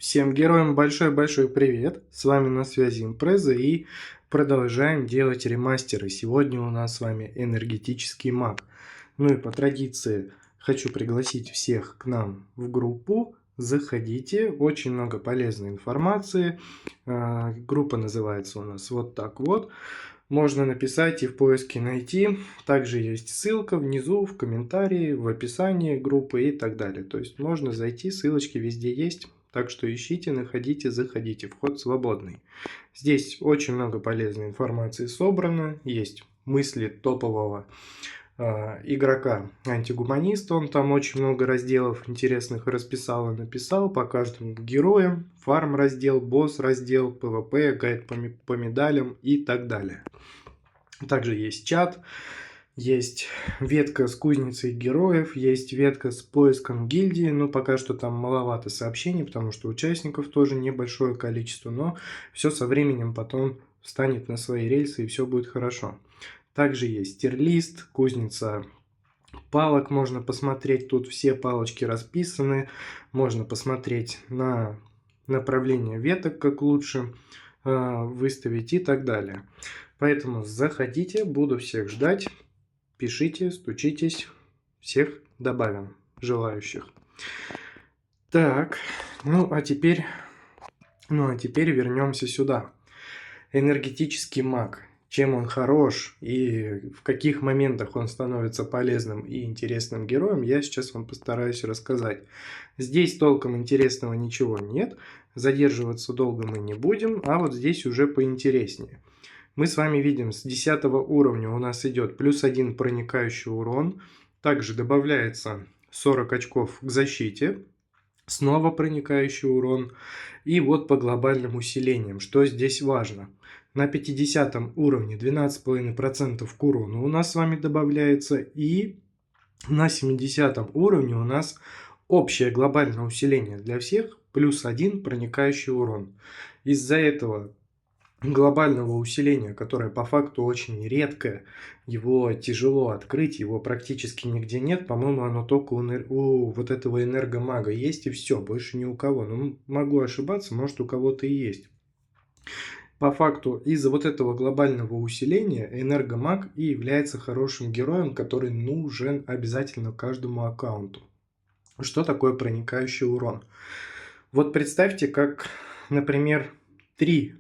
Всем героям большой-большой привет! С вами на связи Импреза и продолжаем делать ремастеры. Сегодня у нас с вами энергетический маг. Ну и по традиции хочу пригласить всех к нам в группу. Заходите, очень много полезной информации. Группа называется у нас вот так вот. Можно написать и в поиске найти. Также есть ссылка внизу, в комментарии, в описании группы и так далее. То есть можно зайти, ссылочки везде есть. Так что ищите, находите, заходите. Вход свободный. Здесь очень много полезной информации собрано. Есть мысли топового игрока антигуманиста. Он там очень много разделов интересных расписал и написал по каждому герою. Фарм раздел, босс раздел, ПВП, гайд по медалям и так далее. Также есть чат. Есть ветка с кузницей героев, есть ветка с поиском гильдии, но пока что там маловато сообщений, потому что участников тоже небольшое количество, но все со временем потом встанет на свои рельсы и все будет хорошо. Также есть тирлист, кузница палок, можно посмотреть, тут все палочки расписаны, можно посмотреть на направление веток, как лучше выставить и так далее. Поэтому заходите, буду всех ждать. Пишите, стучитесь, всех добавим, желающих. Так, ну а теперь вернемся сюда. Энергетический маг. Чем он хорош и в каких моментах он становится полезным и интересным героем, я сейчас вам постараюсь рассказать. Здесь толком интересного ничего нет, задерживаться долго мы не будем, а вот здесь уже поинтереснее. Мы с вами видим, с 10 уровня у нас идет +1 проникающий урон. Также добавляется 40 очков к защите. Снова проникающий урон. И вот по глобальным усилениям, что здесь важно. На 50 уровне 12,5% к урону у нас с вами добавляется. И на 70 уровне у нас общее глобальное усиление для всех. +1 проникающий урон. Из-за этого глобального усиления, которое по факту очень редкое, его тяжело открыть, его практически нигде нет, по-моему, оно только у вот этого энергомага есть и все, больше ни у кого. Ну, могу ошибаться, может у кого-то и есть. По факту из-за вот этого глобального усиления энергомаг и является хорошим героем, который нужен обязательно каждому аккаунту. Что такое проникающий урон? Вот представьте, как, например, 3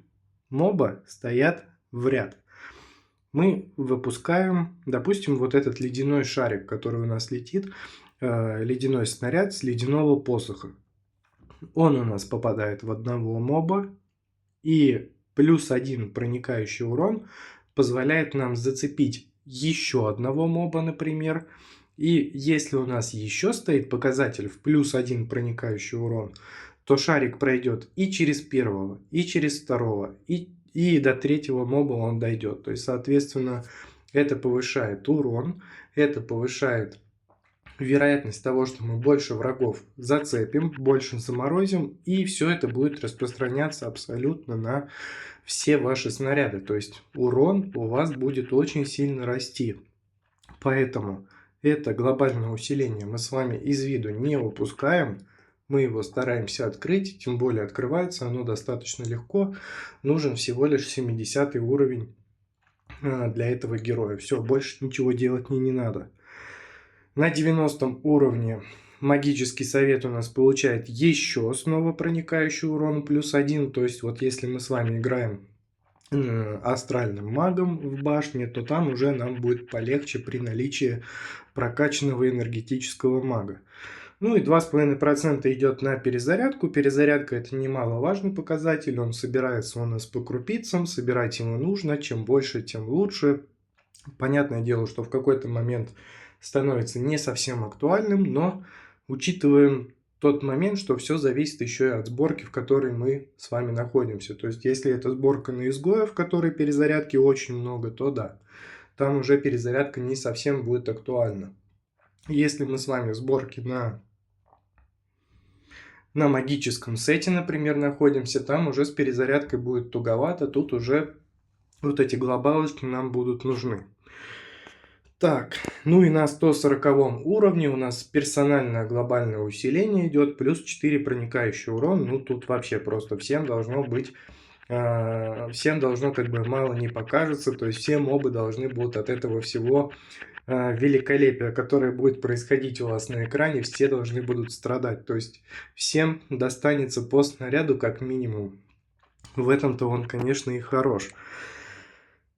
моба стоят в ряд. Мы выпускаем, допустим, вот этот ледяной шарик, который у нас летит, ледяной снаряд с ледяного посоха. Он у нас попадает в одного моба, и +1 проникающий урон позволяет нам зацепить еще одного моба, например. И если у нас еще стоит показатель в +1 проникающий урон, то шарик пройдет и через первого, и через второго, и до третьего моба он дойдет. То есть, соответственно, это повышает урон, это повышает вероятность того, что мы больше врагов зацепим, больше заморозим, и все это будет распространяться абсолютно на все ваши снаряды. То есть урон у вас будет очень сильно расти. Поэтому это глобальное усиление мы с вами из виду не выпускаем. Мы его стараемся открыть, тем более открывается оно достаточно легко. Нужен всего лишь 70 уровень для этого героя. Все, больше ничего делать мне не надо. На 90 уровне магический совет у нас получает еще снова проникающий урон +1. То есть вот если мы с вами играем астральным магом в башне, то там уже нам будет полегче при наличии прокачанного энергетического мага. Ну и 2,5% идет на перезарядку. Перезарядка — это немаловажный показатель. Он собирается у нас по крупицам. Собирать ему нужно. Чем больше, тем лучше. Понятное дело, что в какой-то момент становится не совсем актуальным, но учитываем тот момент, что все зависит еще и от сборки, в которой мы с вами находимся. То есть, если это сборка на изгоев, в которой перезарядки очень много, то да, там уже перезарядка не совсем будет актуальна. Если мы с вами в сборке на магическом сете, например, находимся, там уже с перезарядкой будет туговато, тут уже вот эти глобалочки нам будут нужны. Так, ну и на 140 уровне у нас персональное глобальное усиление идет, плюс 4 проникающий урон. Ну тут вообще просто всем должно быть, всем должно как бы мало не покажется, то есть все мобы должны будут от этого всего великолепия, которое будет происходить у вас на экране, все должны будут страдать. То есть всем достанется по снаряду как минимум. В этом-то он, конечно, и хорош.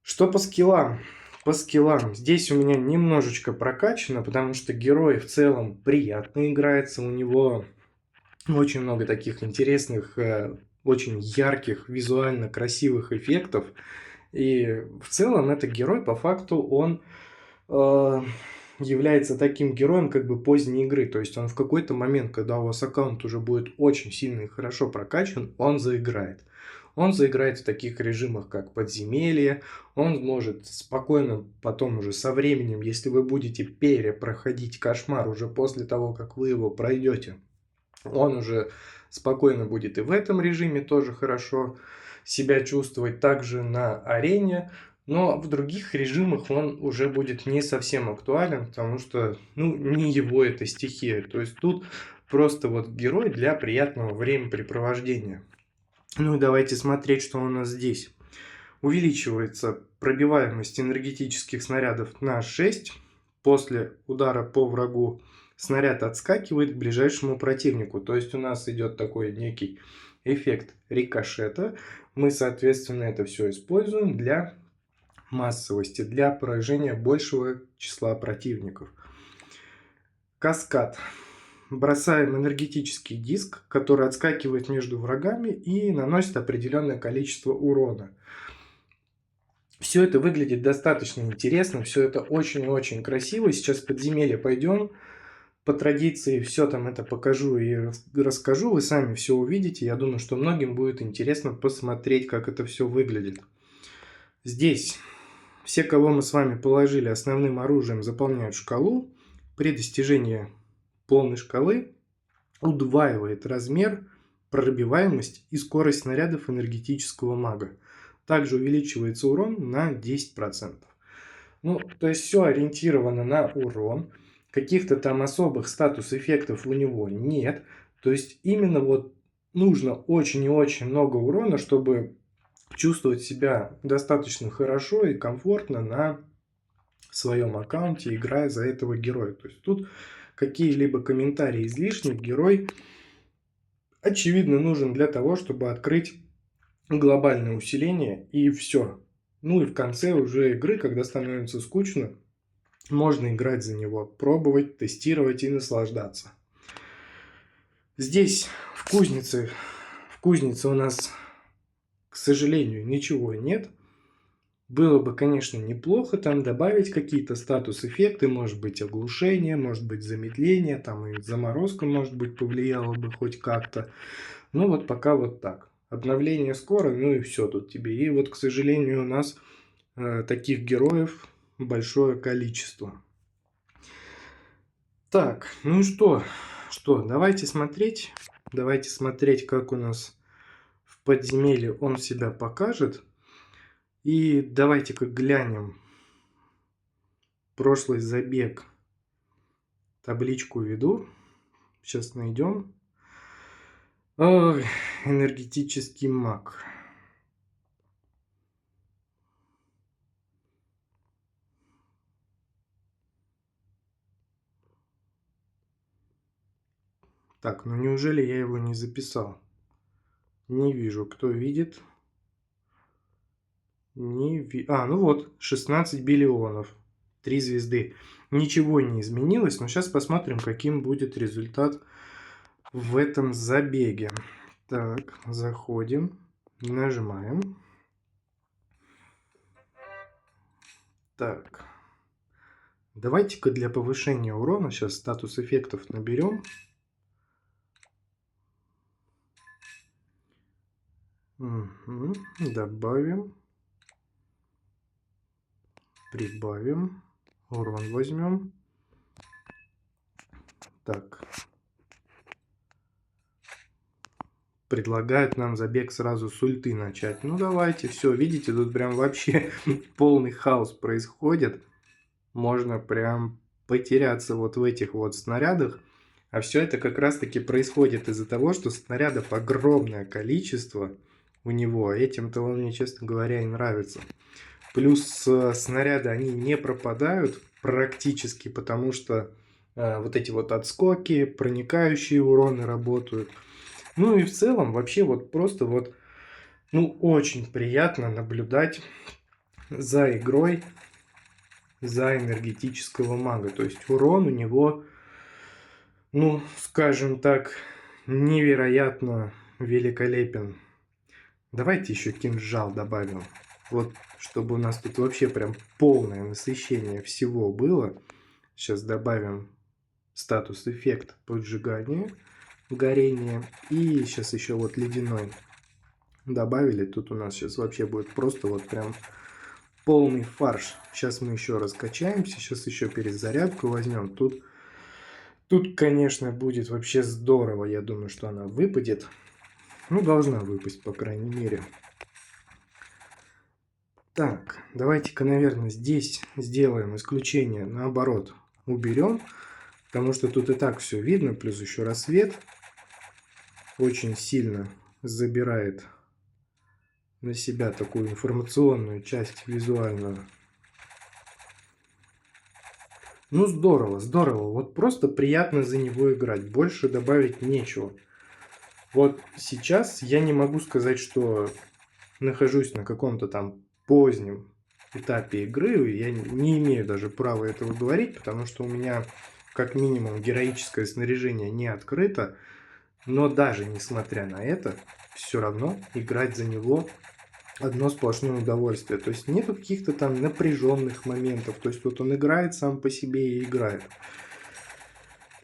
Что по скиллам? По скиллам. Здесь у меня немножечко прокачано, потому что герой в целом приятно играется. У него очень много таких интересных, очень ярких, визуально красивых эффектов. И в целом это герой, по факту, он является таким героем как бы поздней игры. То есть он в какой-то момент, когда у вас аккаунт уже будет очень сильно и хорошо прокачан, он заиграет. Он заиграет в таких режимах, как подземелье. Он может спокойно потом уже со временем, если вы будете перепроходить кошмар уже после того, как вы его пройдете, он уже спокойно будет и в этом режиме тоже хорошо себя чувствовать, также на арене. Но в других режимах он уже будет не совсем актуален, потому что, ну, не его эта стихия. То есть тут просто вот герой для приятного времяпрепровождения. Ну и давайте смотреть, что у нас здесь. Увеличивается пробиваемость энергетических снарядов на 6. После удара по врагу снаряд отскакивает к ближайшему противнику. То есть у нас идет такой некий эффект рикошета. Мы, соответственно, это все используем для массовости, для поражения большего числа противников. Каскад. Бросаем энергетический диск, который отскакивает между врагами и наносит определенное количество урона. Все это выглядит достаточно интересно, все это очень и очень красиво. Сейчас в подземелье пойдем. По традиции все там это покажу и расскажу. Вы сами все увидите. Я думаю, что многим будет интересно посмотреть, как это все выглядит. Здесь все, кого мы с вами положили основным оружием, заполняют шкалу. При достижении полной шкалы удваивает размер, пробиваемость и скорость снарядов энергетического мага. Также увеличивается урон на 10%. Ну, то есть все ориентировано на урон. Каких-то там особых статус-эффектов у него нет. То есть именно вот нужно очень и очень много урона, чтобы чувствовать себя достаточно хорошо и комфортно на своем аккаунте, играя за этого героя. То есть тут какие-либо комментарии излишни. Герой, очевидно, нужен для того, чтобы открыть глобальное усиление и все. Ну и в конце уже игры, когда становится скучно, можно играть за него, пробовать, тестировать и наслаждаться. Здесь в кузнице у нас, к сожалению, ничего нет. Было бы, конечно, неплохо там добавить какие-то статус-эффекты, может быть оглушение, может быть замедление, там и заморозка, может быть, повлияла бы хоть как-то. Ну вот пока вот так. Обновление скоро, ну и все тут тебе. И вот, к сожалению, у нас таких героев большое количество. Так, ну и что? Давайте смотреть. Давайте смотреть, как у нас в подземелье он себя покажет. И давайте-ка глянем прошлый забег. Табличку веду. Сейчас найдем. Ой, энергетический маг. Так, ну неужели я его не записал? Не вижу, кто видит. Ну вот, 16 биллионов. 3 звезды. Ничего не изменилось, но сейчас посмотрим, каким будет результат в этом забеге. Так, заходим, нажимаем. Так, давайте-ка для повышения урона сейчас статус эффектов наберем. Угу. Добавим. Прибавим. Урон возьмем. Так. Предлагают нам забег сразу с ульты начать. Ну давайте, все, видите, тут прям вообще полный хаос происходит. можно прям потеряться вот в этих вот снарядах. А все это как раз-таки происходит из-за того, что снарядов огромное количество у него. Этим-то он мне, честно говоря, и нравится. Плюс снаряды, они не пропадают практически, потому что вот эти вот отскоки, проникающие уроны работают. Ну и в целом вообще вот просто вот, ну, очень приятно наблюдать за игрой за энергетического мага. То есть урон у него, ну, скажем так, невероятно великолепен. Давайте еще кинжал добавим. Вот, чтобы у нас тут вообще прям полное насыщение всего было. Сейчас добавим статус эффект поджигания, горения. И сейчас еще вот ледяной добавили. Тут у нас сейчас вообще будет просто вот прям полный фарш. Сейчас мы еще раскачаемся. Сейчас еще перезарядку возьмем. Тут, конечно, будет вообще здорово. Я думаю, что она выпадет. Ну, должна выпасть, по крайней мере. Так, давайте-ка, наверное, здесь сделаем исключение. Наоборот, уберем. Потому что тут и так все видно. Плюс еще рассвет очень сильно забирает на себя такую информационную часть визуальную. Ну, здорово, здорово. Вот просто приятно за него играть. Больше добавить нечего. Вот сейчас я не могу сказать, что нахожусь на каком-то там позднем этапе игры. Я не имею даже права этого говорить, потому что у меня как минимум героическое снаряжение не открыто. Но даже несмотря на это, все равно играть за него одно сплошное удовольствие. То есть нету каких-то там напряженных моментов. То есть вот он играет сам по себе и играет.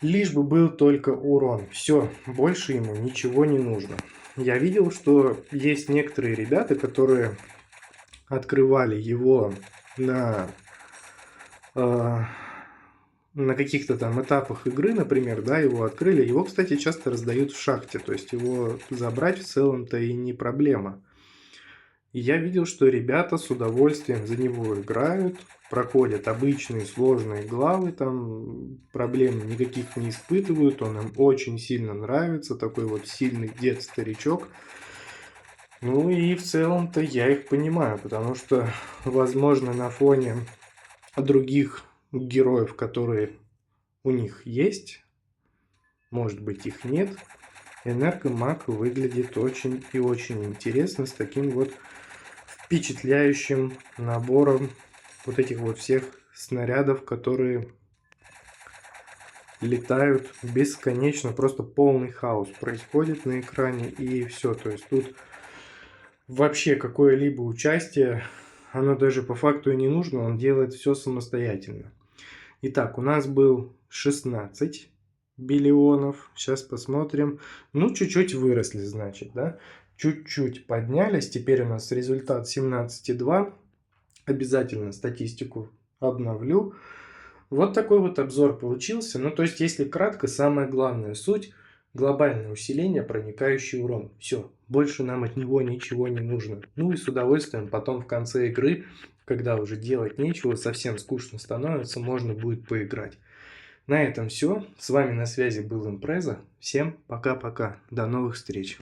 Лишь бы был только урон. Все, больше ему ничего не нужно. Я видел, что есть некоторые ребята, которые открывали его на каких-то там этапах игры, например, да, его открыли. Его, кстати, часто раздают в шахте. То есть его забрать в целом-то и не проблема. И я видел, что ребята с удовольствием за него играют, проходят обычные сложные главы, там проблем никаких не испытывают, он им очень сильно нравится, такой вот сильный дед-старичок. Ну и в целом-то я их понимаю, потому что, возможно, на фоне других героев, которые у них есть, может быть, их нет, энергомаг выглядит очень и очень интересно с таким вот впечатляющим набором вот этих вот всех снарядов, которые летают бесконечно, просто полный хаос происходит на экране и все. То есть тут вообще какое-либо участие, оно даже по факту и не нужно, он делает все самостоятельно. Итак, у нас был 16 биллионов, сейчас посмотрим, ну чуть-чуть выросли, значит, да? Чуть-чуть поднялись. Теперь у нас результат 17,2. Обязательно статистику обновлю. Вот такой вот обзор получился. Ну, то есть, если кратко, самая главная суть – глобальное усиление, проникающий урон. Все, больше нам от него ничего не нужно. Ну и с удовольствием потом в конце игры, когда уже делать нечего, совсем скучно становится, можно будет поиграть. На этом все. С вами на связи был Импреза. Всем пока-пока. До новых встреч.